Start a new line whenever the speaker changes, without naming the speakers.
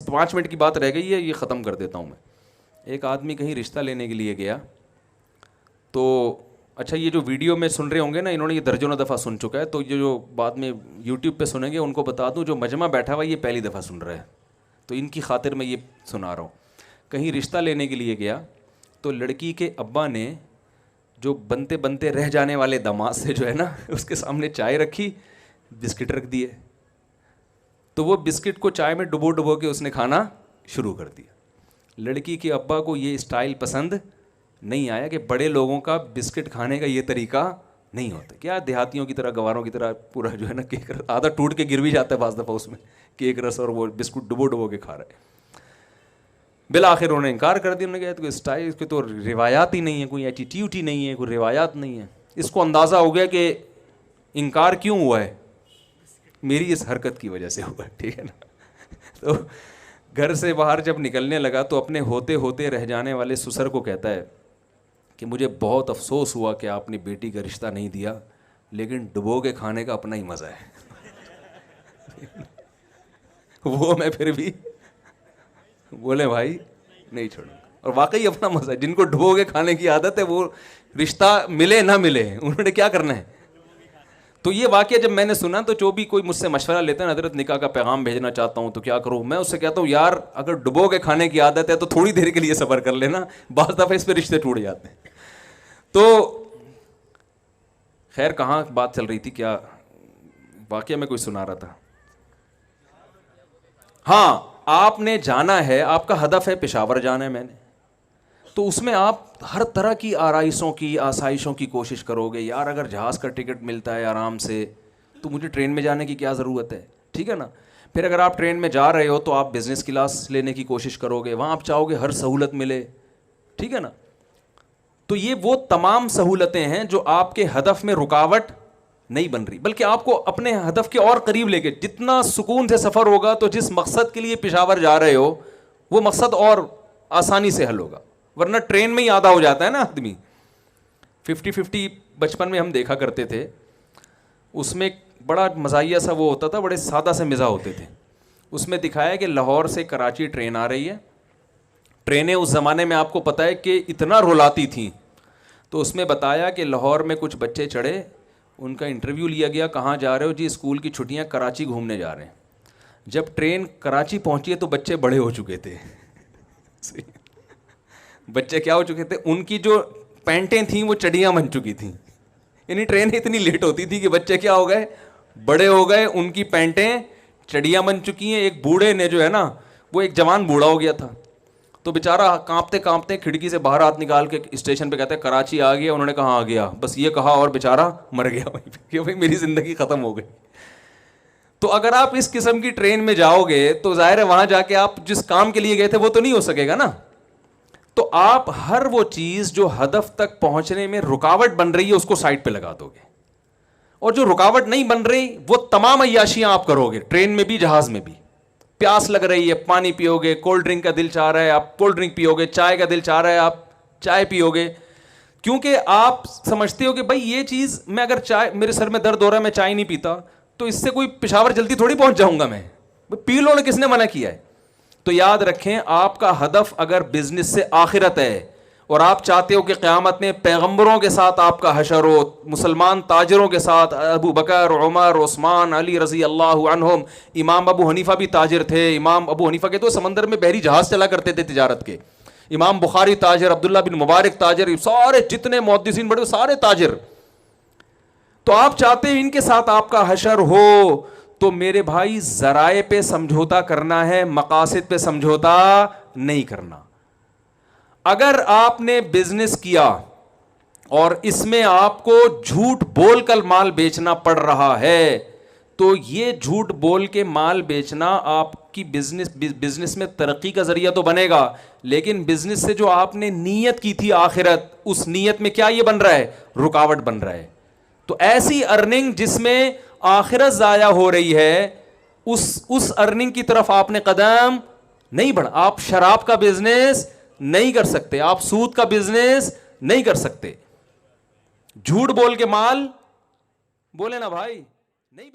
5 minute کی بات رہ گئی ہے, یہ ختم کر دیتا ہوں میں. ایک آدمی کہیں رشتہ لینے کے لیے گیا, تو اچھا یہ جو ویڈیو میں سن رہے ہوں گے نا, انہوں نے یہ درجنوں دفعہ سن چکا ہے, تو یہ جو بعد میں یوٹیوب پہ سنیں گے ان کو بتا دوں, جو مجمع بیٹھا ہوا یہ پہلی دفعہ سن رہا ہے, تو ان کی خاطر میں یہ سنا رہا ہوں. کہیں رشتہ لینے کے لیے گیا تو لڑکی کے ابا نے جو بنتے بنتے رہ جانے والے داماد سے جو ہے نا, اس کے سامنے چائے رکھی, بسکٹ رکھ دیے, تو وہ بسکٹ کو چائے میں ڈبو ڈبو کے اس نے کھانا شروع کر دیا. لڑکی کے ابا کو یہ اسٹائل پسند نہیں آیا کہ بڑے لوگوں کا بسکٹ کھانے کا یہ طریقہ نہیں ہوتا. کیا دیہاتیوں کی طرح, گواروں کی طرح پورا جو ہے نا کیک آدھا ٹوٹ کے گر بھی جاتا ہے بعض دفعہ اس میں کیک رس, اور وہ بسکٹ ڈبو ڈبو کے کھا رہے. بالآخر انہوں نے انکار کر دیا. انہوں نے کہا تو اسٹائل, اس کی تو روایات ہی نہیں ہے, کوئی ایٹیٹیوڈ ہی نہیں ہے, کوئی روایات نہیں ہے. اس کو اندازہ ہو گیا کہ انکار کیوں ہوا ہے, میری اس حرکت کی وجہ سے ہوا ہے, ٹھیک ہے نا. تو گھر سے باہر جب نکلنے لگا تو اپنے ہوتے ہوتے رہ جانے والے سسر کو کہتا ہے کہ مجھے بہت افسوس ہوا کہ آپ نے بیٹی کا رشتہ نہیں دیا, لیکن ڈبو کے کھانے کا اپنا ہی مزہ ہے. وہ میں پھر بھی بولے بھائی نہیں چھوڑوں گا. اور واقعی اپنا مزہ ہے. جن کو ڈبو کے کھانے کی عادت ہے وہ رشتہ ملے نہ ملے انہوں نے کیا کرنا ہے. تو یہ واقعہ جب میں نے سنا تو جو بھی کوئی مجھ سے مشورہ لیتا ہے, حضرت نکاح کا پیغام بھیجنا چاہتا ہوں تو کیا کروں, میں اس سے کہتا ہوں یار اگر ڈبو کے کھانے کی عادت ہے تو تھوڑی دیر کے لیے صبر کر لینا, بعض دفعہ اس پہ رشتے ٹوٹ جاتے ہیں. تو خیر کہاں بات چل رہی تھی, کیا واقعہ میں کوئی سنا رہا تھا. ہاں آپ نے جانا ہے, آپ کا ہدف ہے پشاور جانا ہے میں نے, تو اس میں آپ ہر طرح کی آرائشوں کی آسائشوں کی کوشش کرو گے. یار اگر جہاز کا ٹکٹ ملتا ہے آرام سے تو مجھے ٹرین میں جانے کی کیا ضرورت ہے, ٹھیک ہے نا. پھر اگر آپ ٹرین میں جا رہے ہو تو آپ بزنس کلاس لینے کی کوشش کرو گے, وہاں آپ چاہو گے ہر سہولت ملے, ٹھیک ہے نا. تو یہ وہ تمام سہولتیں ہیں جو آپ کے ہدف میں رکاوٹ نہیں بن رہی, بلکہ آپ کو اپنے ہدف کے اور قریب لے کے, جتنا سکون سے سفر ہوگا تو جس مقصد کے لیے پشاور جا رہے ہو وہ مقصد اور آسانی سے حل ہوگا. ورنہ ٹرین میں ہی آدھا ہو جاتا ہے نا آدمی. 50-50 بچپن میں ہم دیکھا کرتے تھے, اس میں بڑا مزاحیہ سا وہ ہوتا تھا, بڑے سادہ سے مزاح ہوتے تھے. اس میں دکھایا کہ لاہور سے کراچی ٹرین آ رہی ہے. ٹرینیں اس زمانے میں آپ کو پتہ ہے کہ اتنا رلاتی تھیں, تو اس میں بتایا کہ لاہور میں کچھ بچے چڑھے, ان کا انٹرویو لیا گیا, کہاں جا رہے ہو, جی اسکول کی چھٹیاں کراچی گھومنے جا رہے ہیں. جب ٹرین کراچی پہنچی ہے تو بچے بڑے ہو چکے تھے. بچے کیا ہو چکے تھے, ان کی جو پینٹیں تھیں وہ چڑیاں بن چکی تھیں. یعنی ٹرین اتنی لیٹ ہوتی تھی کہ بچے کیا ہو گئے, بڑے ہو گئے, ان کی پینٹیں چڑیاں بن چکی ہیں. ایک بوڑھے نے جو ہے نا, وہ ایک جوان بوڑھا ہو گیا تھا, تو بیچارہ کانپتے کانپتے کھڑکی سے باہر ہاتھ نکال کے اسٹیشن پہ کہتے ہیں کراچی آ گیا. انہوں نے کہا آ گیا, بس یہ کہا اور بیچارہ مر گیا وہیں پہ کہ بھائی میری زندگی ختم ہو گئی. تو اگر آپ اس قسم کی ٹرین میں جاؤ گے تو ظاہر ہے وہاں جا کے آپ جس کام کے لیے گئے تھے وہ تو نہیں ہو سکے گا نا. تو آپ ہر وہ چیز جو ہدف تک پہنچنے میں رکاوٹ بن رہی ہے اس کو سائڈ پہ لگا دو گے, اور جو رکاوٹ نہیں بن رہی وہ تمام عیاشیاں آپ کرو گے, ٹرین میں بھی جہاز میں بھی. پیاس لگ رہی ہے پانی پیو گے, کولڈ ڈرنک کا دل چاہ رہا ہے آپ کولڈ ڈرنک پیو گے, چائے کا دل چاہ رہا ہے آپ چائے پیو گے, کیونکہ آپ سمجھتے ہو کہ بھائی یہ چیز میں اگر چائے, میرے سر میں درد ہو رہا ہے میں چائے نہیں پیتا تو اس سے کوئی پشاور جلدی تھوڑی پہنچ جاؤں گا میں, پی لو نا, کس نے منع کیا ہے. تو یاد رکھیں آپ کا ہدف اگر بزنس سے آخرت ہے اور آپ چاہتے ہو کہ قیامت میں پیغمبروں کے ساتھ آپ کا حشر ہو, مسلمان تاجروں کے ساتھ, ابو بکر, عمر, عثمان, علی رضی اللہ عنہم, امام ابو حنیفہ بھی تاجر تھے. امام ابو حنیفہ کے تو سمندر میں بحری جہاز چلا کرتے تھے تجارت کے. امام بخاری تاجر, عبداللہ بن مبارک تاجر, سارے جتنے محدثین بڑے سارے تاجر. تو آپ چاہتے ہیں ان کے ساتھ آپ کا حشر ہو, تو میرے بھائی ذرائع پہ سمجھوتا کرنا ہے, مقاصد پہ سمجھوتا نہیں کرنا. اگر آپ نے بزنس کیا اور اس میں آپ کو جھوٹ بول کر مال بیچنا پڑ رہا ہے تو یہ جھوٹ بول کے مال بیچنا آپ کی بزنس میں ترقی کا ذریعہ تو بنے گا, لیکن بزنس سے جو آپ نے نیت کی تھی آخرت, اس نیت میں کیا یہ بن رہا ہے, رکاوٹ بن رہا ہے. تو ایسی ارننگ جس میں آخرت ضائع ہو رہی ہے, اس ارننگ کی طرف آپ نے قدم نہیں بڑھا. آپ شراب کا بزنس نہیں کر سکتے, آپ سود کا بزنس نہیں کر سکتے, جھوٹ بول کے مال بولے نا بھائی نہیں